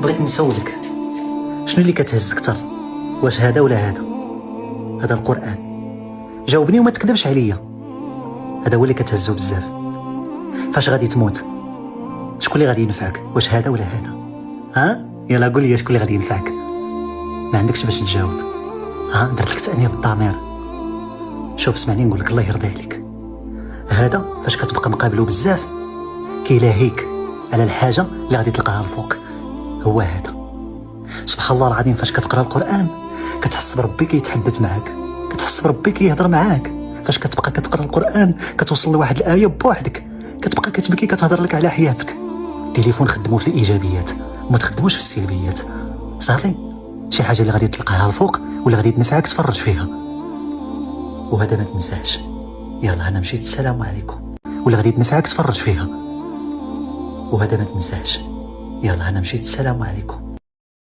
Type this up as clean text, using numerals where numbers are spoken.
بغيت نسولك شنو اللي كتهز اكثر، واش هذا ولا هذا؟ هذا القرآن. جاوبني وما تكذبش عليا. هذا هو اللي كتهزو بزاف. فاش غادي تموت شكون اللي غادي ينفعك، واش هذا ولا هذا؟ ها يلا قول لي شكون اللي غادي ينفعك. ما عندكش باش تجاوب. ها درت لك تأنيب الضمير. شوف اسمعني نقول لك الله يرضي عليك، هذا فاش كتبقى مقابلو بزاف كيلاهيك على الحاجه اللي غادي تلقاها الفوق، هو هذا. سبحان الله العظيم، فاش كتقرا القرآن كتحس بربي كيتحدث معاك، كتحس بربي كيهضر معاك. فاش كتبقى كتقرا القرآن كتوصل لواحد الآية بوحدك كتبقى كتبكي، كتهضر لك على حياتك. التليفون خدمو في الإيجابيات وما تخدموش في السلبيات. صافي شي حاجه اللي غادي تلقاها الفوق ولا غادي تنفعك تفرج فيها، وهذا ما تنساش. يلا انا مشيت، السلام عليكم. ولا غادي تنفعك تفرج فيها، وهذا ما تنساش. يلا انا مشيت، السلام عليكم.